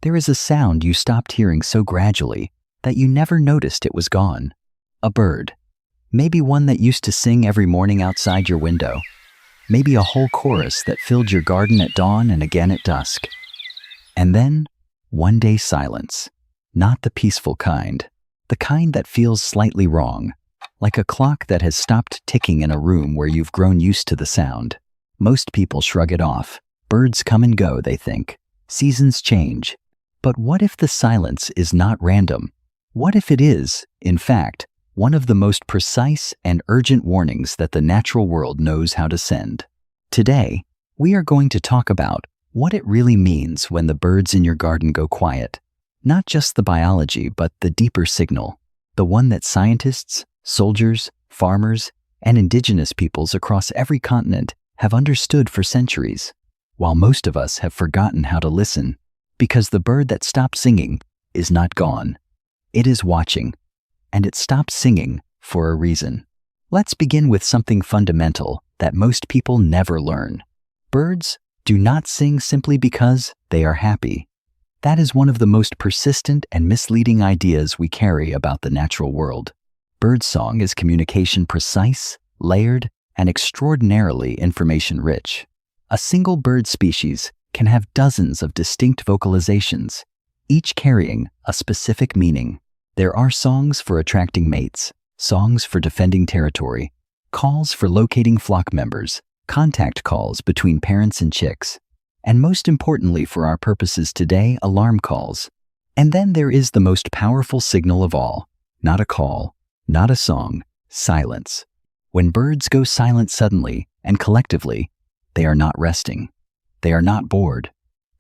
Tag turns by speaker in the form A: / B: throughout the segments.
A: There is a sound you stopped hearing so gradually that you never noticed it was gone. A bird. Maybe one that used to sing every morning outside your window. Maybe a whole chorus that filled your garden at dawn and again at dusk. And then, one day silence. Not the peaceful kind. The kind that feels slightly wrong. Like a clock that has stopped ticking in a room where you've grown used to the sound. Most people shrug it off. Birds come and go, they think. Seasons change. But what if the silence is not random? What if it is, in fact, one of the most precise and urgent warnings that the natural world knows how to send? Today, we are going to talk about what it really means when the birds in your garden go quiet. Not just the biology, but the deeper signal. The one that scientists, soldiers, farmers, and indigenous peoples across every continent have understood for centuries, while most of us have forgotten how to listen, because the bird that stopped singing is not gone. It is watching, and it stopped singing for a reason. Let's begin with something fundamental that most people never learn. Birds do not sing simply because they are happy. That is one of the most persistent and misleading ideas we carry about the natural world. Birdsong is communication precise, layered, and extraordinarily information-rich. A single bird species can have dozens of distinct vocalizations, each carrying a specific meaning. There are songs for attracting mates, songs for defending territory, calls for locating flock members, contact calls between parents and chicks, and most importantly for our purposes today, alarm calls. And then there is the most powerful signal of all, not a call, not a song, silence. When birds go silent suddenly and collectively, they are not resting. They are not bored.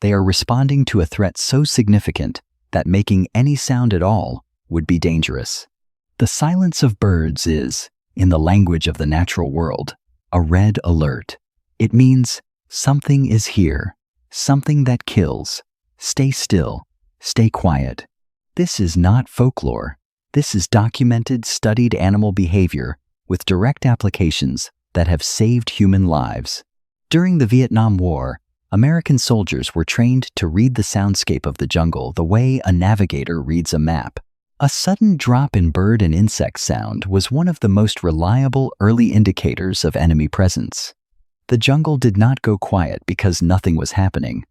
A: They are responding to a threat so significant that making any sound at all would be dangerous. The silence of birds is, in the language of the natural world, a red alert. It means something is here, something that kills. Stay still, stay quiet. This is not folklore. This is documented, studied animal behavior with direct applications that have saved human lives. During the Vietnam War, American soldiers were trained to read the soundscape of the jungle the way a navigator reads a map. A sudden drop in bird and insect sound was one of the most reliable early indicators of enemy presence. The jungle did not go quiet because nothing was happening.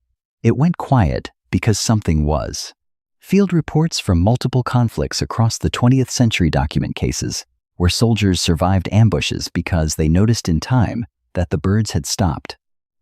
A: It went quiet because something was. Field reports from multiple conflicts across the 20th century document cases where soldiers survived ambushes because they noticed in time that the birds had stopped.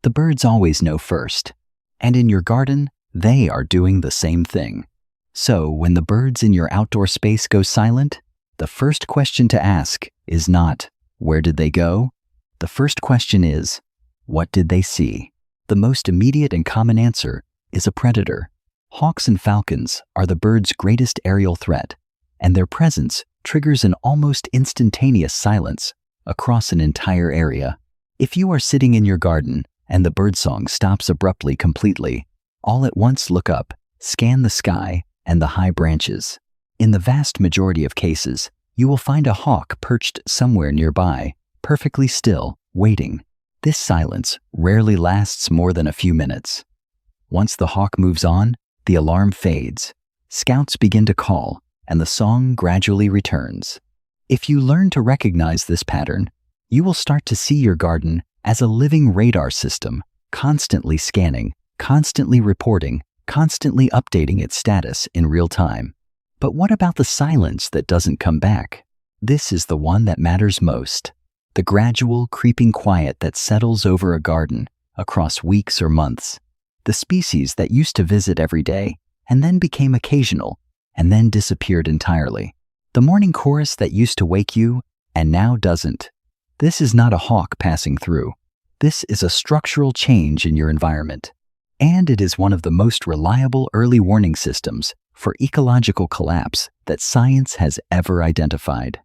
A: The birds always know first. And in your garden, they are doing the same thing. So when the birds in your outdoor space go silent, the first question to ask is not, where did they go? The first question is, what did they see? The most immediate and common answer is a predator. Hawks and falcons are the bird's greatest aerial threat, and their presence triggers an almost instantaneous silence across an entire area. If you are sitting in your garden and the birdsong stops abruptly completely, all at once look up, scan the sky and the high branches. In the vast majority of cases, you will find a hawk perched somewhere nearby, perfectly still, waiting. This silence rarely lasts more than a few minutes. Once the hawk moves on, the alarm fades. Scouts begin to call, and the song gradually returns. If you learn to recognize this pattern, you will start to see your garden as a living radar system, constantly scanning, constantly reporting, constantly updating its status in real time. But what about the silence that doesn't come back? This is the one that matters most. The gradual, creeping quiet that settles over a garden across weeks or months. The species that used to visit every day and then became occasional and then disappeared entirely. The morning chorus that used to wake you and now doesn't. This is not a hawk passing through. This is a structural change in your environment. And it is one of the most reliable early warning systems for ecological collapse that science has ever identified.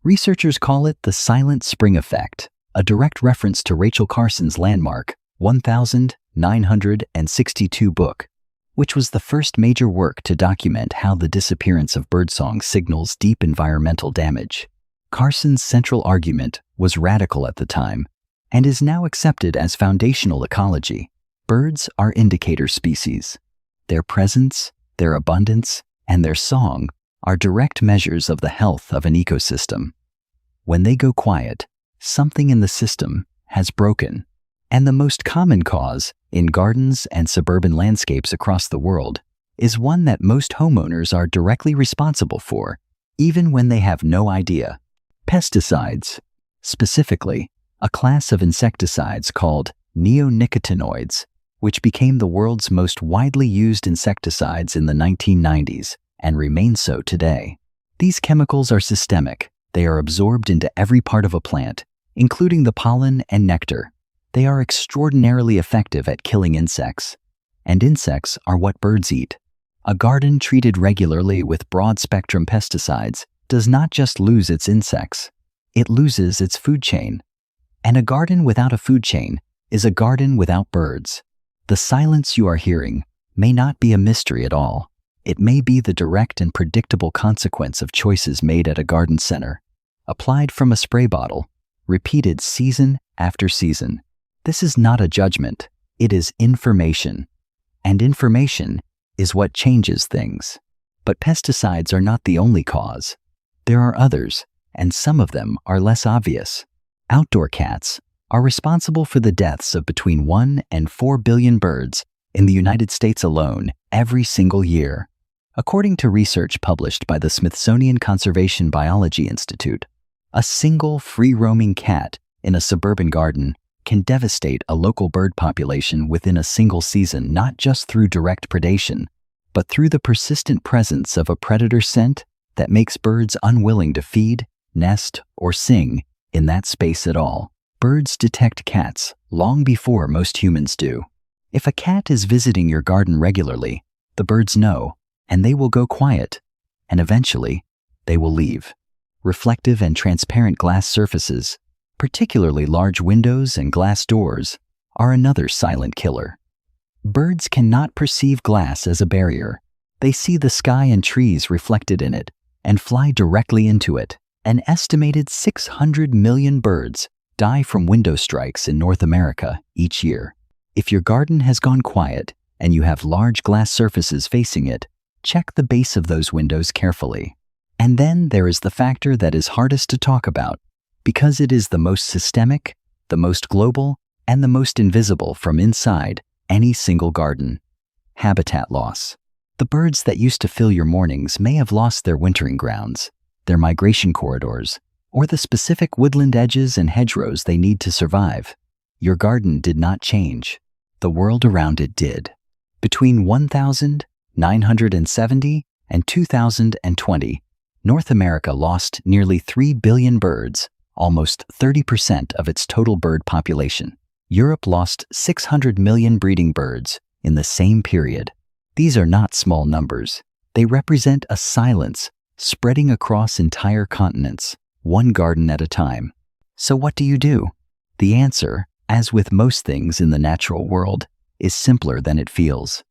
A: Researchers call it the silent spring effect, a direct reference to Rachel Carson's landmark 1962 book, which was the first major work to document how the disappearance of birdsong signals deep environmental damage. Carson's central argument was radical at the time and is now accepted as foundational ecology. Birds are indicator species. Their presence, their abundance, and their song are direct measures of the health of an ecosystem. When they go quiet, something in the system has broken. And the most common cause in gardens and suburban landscapes across the world is one that most homeowners are directly responsible for, even when they have no idea. Pesticides, specifically a class of insecticides called neonicotinoids, which became the world's most widely used insecticides in the 1990s and remain so today. These chemicals are systemic. They are absorbed into every part of a plant, including the pollen and nectar. They are extraordinarily effective at killing insects. And insects are what birds eat. A garden treated regularly with broad-spectrum pesticides does not just lose its insects, it loses its food chain. And a garden without a food chain is a garden without birds. The silence you are hearing may not be a mystery at all. It may be the direct and predictable consequence of choices made at a garden center, applied from a spray bottle, repeated season after season. This is not a judgment, it is information. And information is what changes things. But pesticides are not the only cause. There are others, and some of them are less obvious. Outdoor cats are responsible for the deaths of between 1 and 4 billion birds in the United States alone every single year, according to research published by the Smithsonian Conservation Biology Institute. A single free-roaming cat in a suburban garden can devastate a local bird population within a single season, not just through direct predation, but through the persistent presence of a predator scent that makes birds unwilling to feed, nest, or sing in that space at all. Birds detect cats long before most humans do. If a cat is visiting your garden regularly, the birds know, and they will go quiet, and eventually, they will leave. Reflective and transparent glass surfaces, particularly large windows and glass doors, are another silent killer. Birds cannot perceive glass as a barrier. They see the sky and trees reflected in it and fly directly into it. An estimated 600 million birds die from window strikes in North America each year. If your garden has gone quiet and you have large glass surfaces facing it, check the base of those windows carefully. And then there is the factor that is hardest to talk about, because it is the most systemic, the most global, and the most invisible from inside any single garden: habitat loss. The birds that used to fill your mornings may have lost their wintering grounds, their migration corridors, or the specific woodland edges and hedgerows they need to survive. Your garden did not change. The world around it did. Between 1970 and 2020, North America lost nearly 3 billion birds, almost 30% of its total bird population. Europe lost 600 million breeding birds in the same period. These are not small numbers. They represent a silence spreading across entire continents, one garden at a time. So what do you do? The answer, as with most things in the natural world, is simpler than it feels.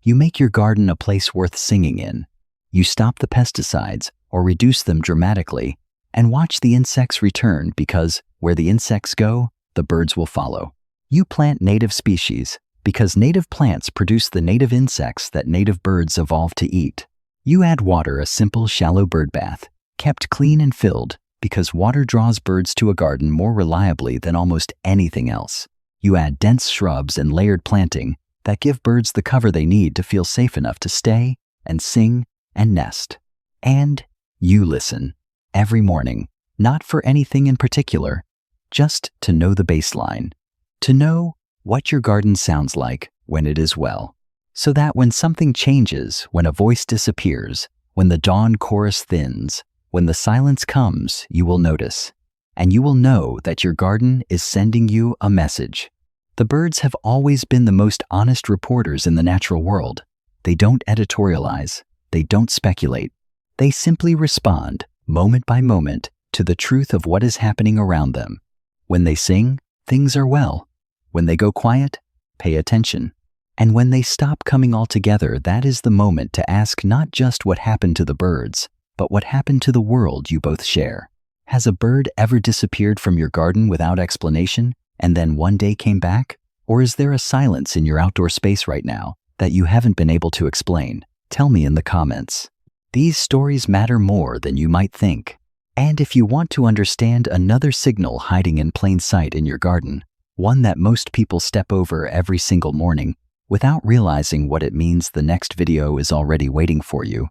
A: You make your garden a place worth singing in. You stop the pesticides or reduce them dramatically and watch the insects return, because where the insects go, the birds will follow. You plant native species because native plants produce the native insects that native birds evolved to eat. You add water, a simple, shallow bird bath, kept clean and filled, because water draws birds to a garden more reliably than almost anything else. You add dense shrubs and layered planting that give birds the cover they need to feel safe enough to stay and sing and nest. And you listen every morning, not for anything in particular, just to know the baseline, to know what your garden sounds like when it is well, so that when something changes, when a voice disappears, when the dawn chorus thins, when the silence comes, you will notice, and you will know that your garden is sending you a message. The birds have always been the most honest reporters in the natural world. They don't editorialize, they don't speculate. They simply respond, moment by moment, to the truth of what is happening around them. When they sing, things are well. When they go quiet, pay attention. And when they stop coming altogether, that is the moment to ask not just what happened to the birds, but what happened to the world you both share. Has a bird ever disappeared from your garden without explanation and then one day came back? Or is there a silence in your outdoor space right now that you haven't been able to explain? Tell me in the comments. These stories matter more than you might think. And if you want to understand another signal hiding in plain sight in your garden, one that most people step over every single morning without realizing what it means, the next video is already waiting for you.